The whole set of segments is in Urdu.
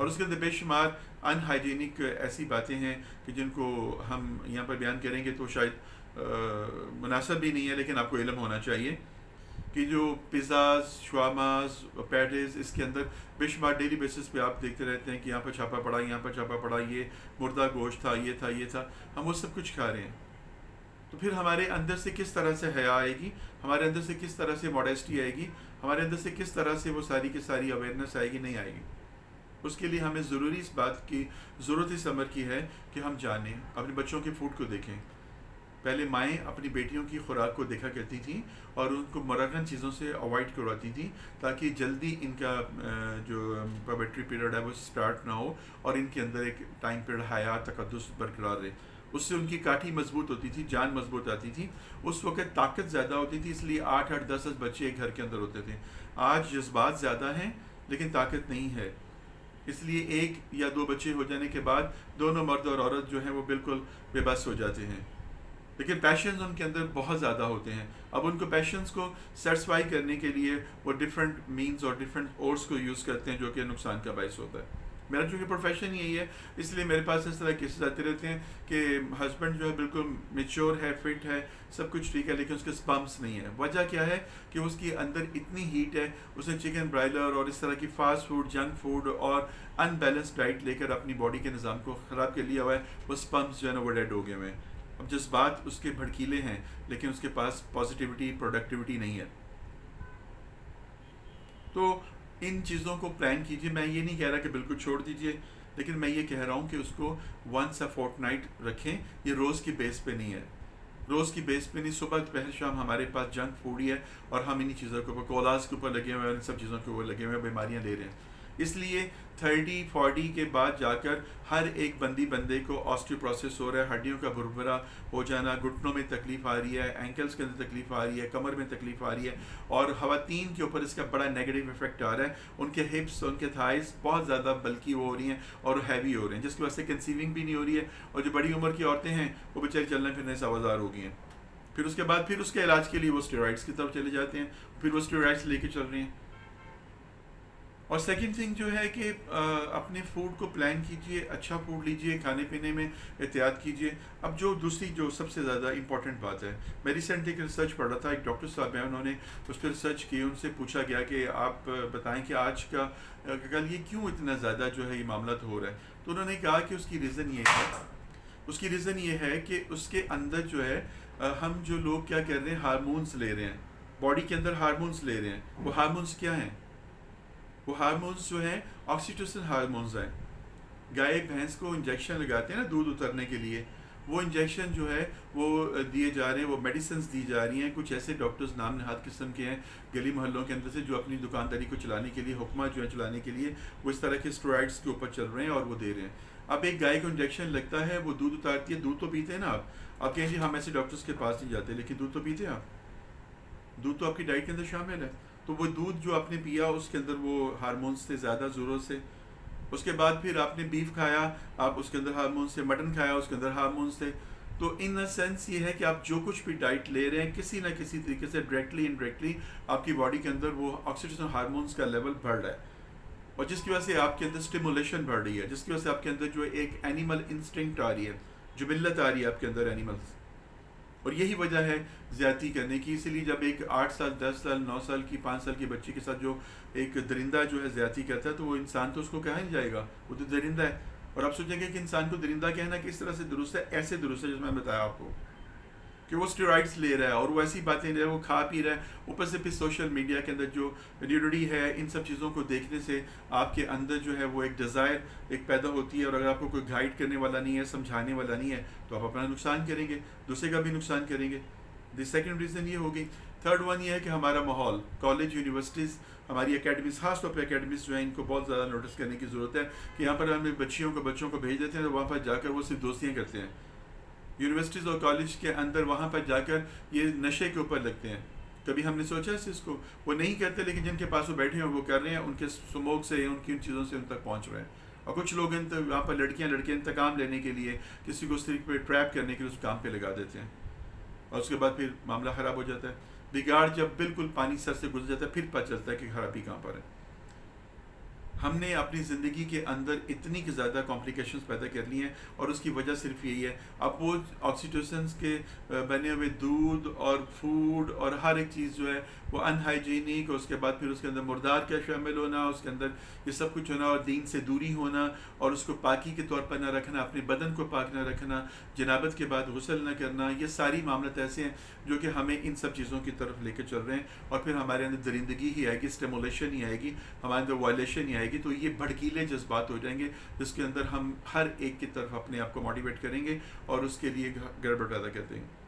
اور اس کے اندر بے شمار ان ہائیجینک ایسی باتیں ہیں کہ جن کو ہم یہاں پر بیان کریں گے تو شاید مناسب بھی نہیں ہے، لیکن آپ کو علم ہونا چاہیے کہ جو پیزاز، شواماز، پیٹیز، اس کے اندر بے شمار ڈیلی بیسس پہ آپ دیکھتے رہتے ہیں کہ یہاں پر چھاپا پڑا، یہاں پر چھاپا پڑا، یہ مردہ گوشت تھا، یہ تھا، یہ تھا، ہم وہ سب کچھ کھا رہے ہیں. تو پھر ہمارے اندر سے کس طرح سے حیا آئے گی، ہمارے اندر سے کس طرح سے ماڈیسٹی آئے گی، ہمارے اندر سے کس طرح سے وہ ساری کی ساری اویئرنیس آئے گی؟ نہیں آئے گی. اس کے لیے ہمیں ضروری اس بات کی ضرورت اس امر کی ہے کہ ہم جانیں، اپنے بچوں کے فوڈ کو دیکھیں. پہلے مائیں اپنی بیٹیوں کی خوراک کو دیکھا کرتی تھیں اور ان کو مرغن چیزوں سے اوائڈ کرواتی تھیں تاکہ جلدی ان کا جو پبرٹی پیریڈ ہے وہ سٹارٹ نہ ہو اور ان کے اندر ایک ٹائم پیریڈ حیات تقدس برقرار رہے. اس سے ان کی کاٹھی مضبوط ہوتی تھی، جان مضبوط آتی تھی. اس وقت طاقت زیادہ ہوتی تھی، اس لیے 8 10 بچے ایک گھر کے اندر ہوتے تھے. آج جذبات زیادہ ہیں لیکن طاقت نہیں ہے، اس لیے 1 یا 2 بچے ہو جانے کے بعد دونوں مرد اور عورت جو ہیں وہ بالکل بے بس ہو جاتے ہیں. لیکن پیشنز ان کے اندر بہت زیادہ ہوتے ہیں. اب ان کو پیشنز کو سیٹسفائی کرنے کے لیے وہ ڈفرینٹ مینز اور ڈفرینٹ اورس کو یوز کرتے ہیں جو کہ نقصان کا باعث ہوتا ہے. میرا چونکہ پروفیشن یہی ہے اس لیے میرے پاس اس طرح کیسز آتے رہتے ہیں کہ ہسبینڈ جو ہے بالکل میچور ہے، فٹ ہے، سب کچھ ٹھیک ہے، لیکن اس کے سپمس نہیں ہے. وجہ کیا ہے کہ اس کے اندر اتنی ہیٹ ہے، اس نے چکن برائلر اور اس طرح کی فاسٹ فوڈ، جنک فوڈ اور ان بیلنس ڈائٹ لے کر اپنی باڈی کے نظام کو خراب کر لیا ہوا ہے. وہ سپمس جو ہے نا وہ ڈیڈ ہو گئے ہوئے ہیں. اب جذبات اس کے بھڑکیلے ہیں لیکن اس کے پاس پازیٹیوٹی، پروڈکٹیوٹی نہیں ہے. تو ان چیزوں کو پلان کیجیے. میں یہ نہیں کہہ رہا کہ بالکل چھوڑ دیجیے، لیکن میں یہ کہہ رہا ہوں کہ اس کو ونس اے فورٹ نائٹ رکھیں. یہ روز کی بیس پہ نہیں ہے، روز کی بیس پہ نہیں. صبح دوپہر شام ہمارے پاس جنک فوڈ ہی ہے اور ہم انہیں چیزوں کے اوپر کولاز کے اوپر لگے ہوئے ہیں اور ان سب چیزوں کے اوپر لگے ہوئے ہیں، بیماریاں لے رہے ہیں. اس لیے 30 40 کے بعد جا کر ہر ایک بندے کو آسٹیوپروسس ہو رہا ہے، ہڈیوں کا بھربھرا ہو جانا، گھٹنوں میں تکلیف آ رہی ہے، اینکلز کے اندر تکلیف آ رہی ہے، کمر میں تکلیف آ رہی ہے. اور خواتین کے اوپر اس کا بڑا نیگیٹو افیکٹ آ رہا ہے. ان کے ہپس، ان کے تھائز بہت زیادہ بلکی ہو رہی ہیں اور ہیوی ہو رہے ہیں، جس کی وجہ سے کنسیونگ بھی نہیں ہو رہی ہے. اور جو بڑی عمر کی عورتیں ہیں وہ بیچاری چلنے پھرنے سے آوازار ہو گئی ہیں. پھر اس کے بعد پھر اس کے علاج کے لیے وہ اسٹیرائڈس کی طرف چلے جاتے ہیں، پھر وہ اسٹیرائڈس لے کے چل رہے ہیں. اور سیکنڈ تھنگ جو ہے کہ اپنے فوڈ کو پلان کیجئے، اچھا فوڈ لیجئے، کھانے پینے میں احتیاط کیجئے. اب جو دوسری جو سب سے زیادہ امپورٹنٹ بات ہے، میں ریسنٹلی ایک ریسرچ پڑھ رہا تھا، ایک ڈاکٹر صاحب ہیں، انہوں نے اس پہ ریسرچ کی. ان سے پوچھا گیا کہ آپ بتائیں کہ آج کا کل یہ کیوں اتنا زیادہ جو ہے یہ معاملات ہو رہا ہے. تو انہوں نے کہا کہ اس کی ریزن یہ ہے، اس کی ریزن یہ ہے کہ اس کے اندر جو ہے ہم جو لوگ کیا کر رہے ہیں، ہارمونس لے رہے ہیں، باڈی کے اندر ہارمونس لے رہے ہیں. وہ ہارمونس کیا ہیں؟ وہ ہارمونس جو ہیں آکسیٹوسن ہارمونز ہیں. گائے بھینس کو انجیکشن لگاتے ہیں نا دودھ اترنے کے لیے، وہ انجیکشن جو ہے وہ دیے جا رہے ہیں، وہ میڈیسنز دی جا رہی ہیں. کچھ ایسے ڈاکٹرز نام نہاد قسم کے ہیں گلی محلوں کے اندر سے جو اپنی دکانداری کو چلانے کے لیے، حکمہ جو ہے چلانے کے لیے وہ اس طرح کے اسٹیرائڈس کے اوپر چل رہے ہیں اور وہ دے رہے ہیں. اب ایک گائے کو انجیکشن لگتا ہے، وہ دودھ اتارتی ہے. دودھ تو پیتے ہیں نا آپ کہیں جی ہم ایسے ڈاکٹرز کے پاس نہیں جاتے، لیکن دودھ تو پیتے ہیں آپ، دودھ تو آپ کی ڈائٹ کے اندر شامل ہے. تو وہ دودھ جو آپ نے پیا اس کے اندر وہ ہارمونس تھے زیادہ ضرورت سے. اس کے بعد پھر آپ نے بیف کھایا، آپ اس کے اندر ہارمونس تھے. مٹن کھایا، اس کے اندر ہارمونس تھے. تو ان اے سینس یہ ہے کہ آپ جو کچھ بھی ڈائٹ لے رہے ہیں کسی نہ کسی طریقے سے ڈائریکٹلی انڈائریکٹلی آپ کی باڈی کے اندر وہ آکسیٹوسن ہارمونس کا لیول بڑھ رہا ہے، اور جس کی وجہ سے آپ کے اندر اسٹیمولیشن بڑھ رہی ہے، جس کی وجہ سے آپ کے اندر جو ایک اینیمل انسٹنکٹ آ رہی ہے، جبلت آ رہی ہے آپ کے اندر اینیملس. اور یہی وجہ ہے زیادتی کرنے کی. اسی لیے جب ایک 8 سال 10 سال 9 سال کی 5 سال کی بچی کے ساتھ جو ایک درندہ جو ہے زیادتی کرتا ہے تو وہ انسان تو اس کو کہا نہیں جائے گا، وہ تو درندہ ہے. اور آپ سوچیں گے کہ انسان کو درندہ کہنا کس طرح سے درست ہے؟ ایسے درست ہے جس میں بتایا آپ کو کہ وہ اسٹیرائڈس لے رہا ہے اور وہ ایسی باتیں لے رہا ہے، وہ کھا پی رہا ہے. اوپر سے پھر سوشل میڈیا کے اندر جو نیوڈیٹی ہے، ان سب چیزوں کو دیکھنے سے آپ کے اندر جو ہے وہ ایک ڈیزائر ایک پیدا ہوتی ہے. اور اگر آپ کو کوئی گائیڈ کرنے والا نہیں ہے، سمجھانے والا نہیں ہے، تو آپ اپنا نقصان کریں گے، دوسرے کا بھی نقصان کریں گے. دی سیکنڈ ریزن یہ ہوگی. تھرڈ ون یہ ہے کہ ہمارا ماحول، کالج، یونیورسٹیز، ہماری اکیڈمیز، خاص طور پہ اکیڈمیز جو ہیں ان کو بہت زیادہ نوٹس کرنے کی ضرورت ہے کہ یہاں پر ہم بچوں کو بھیج دیتے ہیں تو وہاں پر جا کر وہ صرف دوستیاں کرتے ہیں. یونیورسٹیز اور کالج کے اندر وہاں پر جا کر یہ نشے کے اوپر لگتے ہیں. کبھی ہم نے سوچا اس چیز کو؟ وہ نہیں کرتے لیکن جن کے پاس وہ بیٹھے ہیں وہ کر رہے ہیں، ان کے سموک سے، ان کی ان چیزوں سے ان تک پہنچ رہے ہیں. اور کچھ لوگ وہاں پر لڑکے انتقام لینے کے لیے کسی کو صرف پہ ٹریپ کرنے کے لیے اس کام پہ لگا دیتے ہیں، اور اس کے بعد پھر معاملہ خراب ہو جاتا ہے. بگاڑ جب بالکل پانی سر سے گزر جاتا ہے پھر پتہ چلتا ہے کہ خرابی کہاں پر ہے. ہم نے اپنی زندگی کے اندر اتنی کہ زیادہ کمپلیکیشنز پیدا کر لی ہیں، اور اس کی وجہ صرف یہی ہے. اب وہ آکسیٹوسنس کے بنے ہوئے دودھ اور فوڈ اور ہر ایک چیز جو ہے وہ ان ہائیجینک، اس کے بعد پھر اس کے اندر مردار کا شامل ہونا، اس کے اندر یہ سب کچھ ہونا، اور دین سے دوری ہونا، اور اس کو پاکی کے طور پر نہ رکھنا، اپنے بدن کو پاک نہ رکھنا، جنابت کے بعد غسل نہ کرنا، یہ ساری معاملات ایسے ہیں جو کہ ہمیں ان سب چیزوں کی طرف لے کے چل رہے ہیں. اور پھر ہمارے اندر درندگی ہی آئے گی، اسٹیمولیشن ہی آئے گی، ہمارے اندر وائلیشن ہی آئے گی. تو یہ بھڑکیلے جذبات ہو جائیں گے جس کے اندر ہم ہر ایک کی طرف اپنے آپ کو موٹیویٹ کریں گے اور اس کے لیے گڑبڑ پیدا کر دیں گے.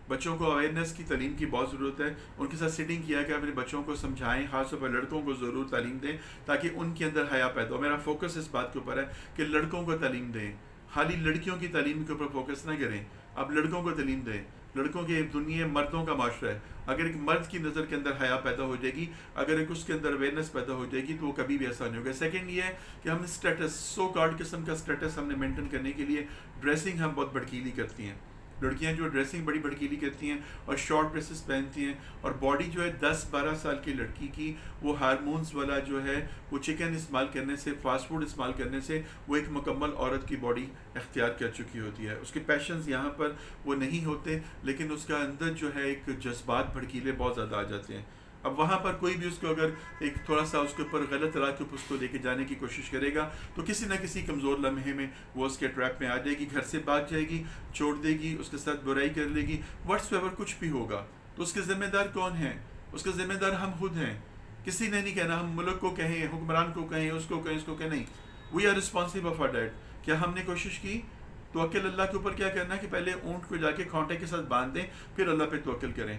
بچوں کو اویئرنیس کی تعلیم کی بہت ضرورت ہے. ان کے ساتھ سٹنگ کیا کہ اپنے بچوں کو سمجھائیں، خاص طور پر لڑکوں کو ضرور تعلیم دیں تاکہ ان کے اندر حیا پیدا ہو. میرا فوکس اس بات کے اوپر ہے کہ لڑکوں کو تعلیم دیں، خالی لڑکیوں کی تعلیم کے اوپر فوکس نہ کریں. اب لڑکوں کو تعلیم دیں. لڑکوں کی دنیا مردوں کا معاشرہ ہے. اگر ایک مرد کی نظر کے اندر حیا پیدا ہو جائے گی، اگر ایک اس کے اندر اویئرنیس پیدا ہو جائے گی، تو وہ کبھی بھی ایسا نہیں ہوگا. سیکنڈ یہ ہے کہ ہم اسٹیٹس، سو کارڈ قسم کا اسٹیٹس ہم نے مینٹین کرنے کے لیے ڈریسنگ ہم بہت بھڑکیلی کرتی ہیں. لڑکیاں جو ڈریسنگ بڑی بھڑکیلی کرتی ہیں اور شارٹ ڈریسز پہنتی ہیں، اور باڈی جو ہے 10-12 سال کی لڑکی کی وہ ہارمونز والا جو ہے وہ چکن استعمال کرنے سے، فاسٹ فوڈ استعمال کرنے سے وہ ایک مکمل عورت کی باڈی اختیار کر چکی ہوتی ہے. اس کے پیشنز یہاں پر وہ نہیں ہوتے، لیکن اس کا اندر جو ہے ایک جذبات بھڑکیلے بہت زیادہ آ جاتے ہیں. اب وہاں پر کوئی بھی اس کو اگر ایک تھوڑا سا اس کے اوپر غلط راہ کے اوپر اس کو لے کے جانے کی کوشش کرے گا تو کسی نہ کسی کمزور لمحے میں وہ اس کے ٹریپ میں آ جائے گی، گھر سے بھاگ جائے گی، چھوڑ دے گی، اس کے ساتھ برائی کر لے گی. واٹس ایور کچھ بھی ہوگا تو اس کے ذمہ دار کون ہیں؟ اس کے ذمہ دار ہم خود ہیں. کسی نے نہیں کہنا. ہم ملک کو کہیں، حکمران کو کہیں، اس کو کہیں، اس کو کہیں، نہیں. We are responsible for that. کیا ہم نے کوشش کی؟ توکل اللہ کے اوپر کیا کرنا ہے کہ پہلے اونٹ کو جا کے کھانٹے کے ساتھ باندھ دیں، پھر اللہ پہ توکل کریں.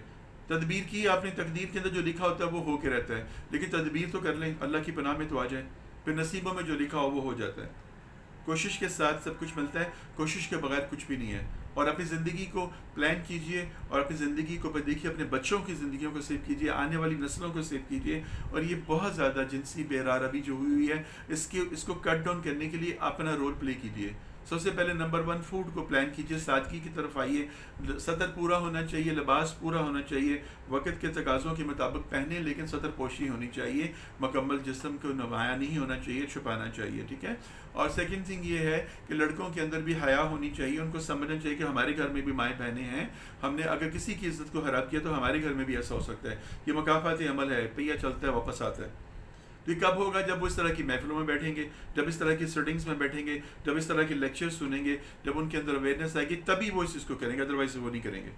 تدبیر کی، آپ نے تقدیر کے اندر جو لکھا ہوتا ہے وہ ہو کے رہتا ہے، لیکن تدبیر تو کر لیں، اللہ کی پناہ میں تو آ جائیں، پھر نصیبوں میں جو لکھا ہو وہ ہو جاتا ہے. کوشش کے ساتھ سب کچھ ملتا ہے، کوشش کے بغیر کچھ بھی نہیں ہے. اور اپنی زندگی کو پلان کیجئے، اور اپنی زندگی کو دیکھیے، اپنے بچوں کی زندگیوں کو سیو کیجئے، آنے والی نسلوں کو سیو کیجئے. اور یہ بہت زیادہ جنسی بے قراری جو ہوئی ہے، اس کو کٹ ڈاؤن کرنے کے لیے اپنا رول پلے کیجئے. سب سے پہلے نمبر 1 فوڈ کو پلان کیجئے، سادگی کی طرف آئیے. سطر پورا ہونا چاہیے، لباس پورا ہونا چاہیے، وقت کے تقاضوں کے مطابق پہنے، لیکن سطر پوشی ہونی چاہیے، مکمل جسم کو نمایاں نہیں ہونا چاہیے، چھپانا چاہیے. ٹھیک ہے. اور سیکنڈ تھنگ یہ ہے کہ لڑکوں کے اندر بھی حیا ہونی چاہیے. ان کو سمجھنا چاہیے کہ ہمارے گھر میں بھی مائیں بہنیں ہیں. ہم نے اگر کسی کی عزت کو خراب کیا تو ہمارے گھر میں بھی ایسا ہو سکتا ہے. یہ مکافاتی عمل ہے، پہیا چلتا ہے واپس آتا ہے. تو یہ کب ہوگا؟ جب وہ اس طرح کی محفلوں میں بیٹھیں گے، جب اس طرح کی سٹنگز میں بیٹھیں گے، جب اس طرح کے لیکچر سنیں گے، جب ان کے اندر اویئرنیس آئے گی، تبھی وہ اس چیز کو کریں گے، ادروائز وہ نہیں کریں گے.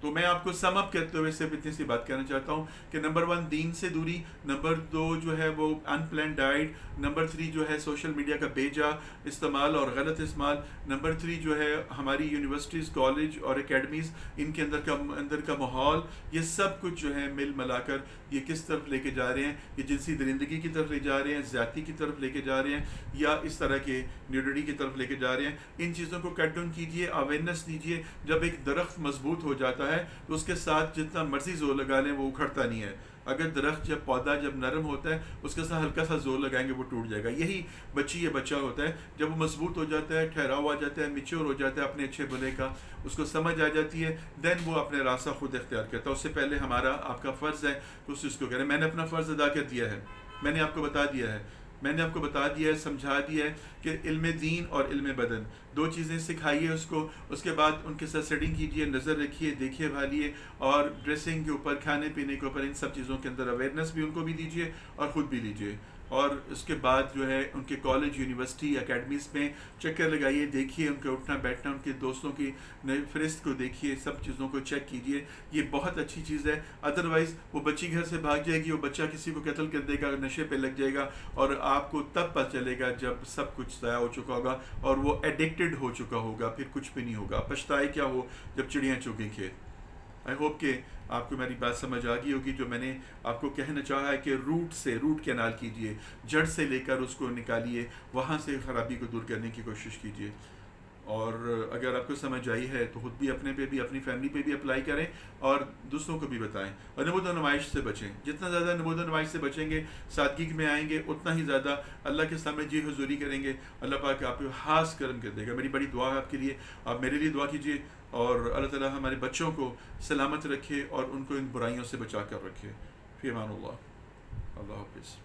تو میں آپ کو سم اپ کرتے ہوئے صرف اتنی سی بات کہنا چاہتا ہوں کہ نمبر 1 دین سے دوری، نمبر 2 جو ہے وہ ان پلان ڈائٹ، نمبر 3 جو ہے سوشل میڈیا کا بے جا استعمال اور غلط استعمال، نمبر 3 جو ہے ہماری یونیورسٹیز، کالج اور اکیڈمیز، ان کے اندر کا ماحول، یہ سب کچھ جو ہے مل ملا کر یہ کس طرف لے کے جا رہے ہیں؟ یہ جنسی درندگی کی طرف لے جا رہے ہیں، زیادتی کی طرف لے کے جا رہے ہیں، یا اس طرح کے نیوڈیٹی کی طرف لے کے جا رہے ہیں. ان چیزوں کو کٹ ڈاؤن کیجیے، اویئرنیس دیجیے. جب ایک درخت مضبوط ہو جاتا ہے تو اس کے ساتھ جتنا مرضی زور لگا لیں وہ اکھڑتا نہیں ہے. اگر درخت جب پودا جب نرم ہوتا ہے اس کے ساتھ ہلکا سا زور لگائیں گے وہ ٹوٹ جائے گا. یہی بچی یا بچہ ہوتا ہے، جب وہ مضبوط ہو جاتا ہے، ٹھہراؤ آ جاتا ہے، میچور ہو جاتا ہے اپنے اچھے بھلے کا، اس کو سمجھ آ جاتی ہے، دین وہ اپنے راستہ خود اختیار کرتا ہے. اس سے پہلے ہمارا آپ کا فرض ہے کہ اس چیز کو کریں. میں نے اپنا فرض ادا کر دیا ہے، میں نے آپ کو بتا دیا ہے، میں نے آپ کو بتا دیا ہے، سمجھا دیا ہے کہ علم دین اور علم بدن 2 چیزیں سکھائیے اس کو. اس کے بعد ان کے ساتھ سیٹنگ کیجیے، نظر رکھیے، دیکھیے بھالیے، اور ڈریسنگ کے اوپر، کھانے پینے کے اوپر، ان سب چیزوں کے اندر اویئرنیس بھی ان کو بھی دیجیے اور خود بھی لیجیے. اور اس کے بعد جو ہے ان کے کالج، یونیورسٹی، اکیڈمیز میں چکر لگائیے، دیکھیے ان کے اٹھنا بیٹھنا، ان کے دوستوں کی فہرست کو دیکھیے، سب چیزوں کو چیک کیجیے. یہ بہت اچھی چیز ہے. ادروائز وہ بچی گھر سے بھاگ جائے گی، وہ بچہ کسی کو قتل کر دے گا، نشے پہ لگ جائے گا، اور آپ کو تب پتہ چلے گا جب سب کچھ ضائع ہو چکا ہوگا اور وہ ایڈکٹڈ ہو چکا ہوگا. پھر کچھ بھی نہیں ہوگا. پچھتائے کیا ہو جب چڑیاں چوگیں کھیت. آئی ہوپ کہ آپ کو میری بات سمجھ آ گئی ہوگی. جو میں نے آپ کو کہنا چاہا ہے کہ روٹ کینال کیجیے، جڑ سے لے کر اس کو نکالیے، وہاں سے خرابی کو دور کرنے کی کوشش کیجیے. اور اگر آپ کو سمجھ آئی ہے تو خود بھی اپنے پہ بھی، اپنی فیملی پہ بھی اپلائی کریں اور دوسروں کو بھی بتائیں. اور نمود و نمائش سے بچیں. جتنا زیادہ نمود و نمائش سے بچیں گے، سادگی میں آئیں گے، اتنا ہی زیادہ اللہ کے سامنے جی حضوری کریں گے. اللہ پاک آپ پہ خاص کرم کر دے گا. میری بڑی دعا ہے آپ کے لیے. آپ میرے لیے دعا کیجیے، اور اللہ تعالیٰ ہمارے بچوں کو سلامت رکھے اور ان کو ان برائیوں سے بچا کر رکھے. فی امان اللہ. اللہ حافظ.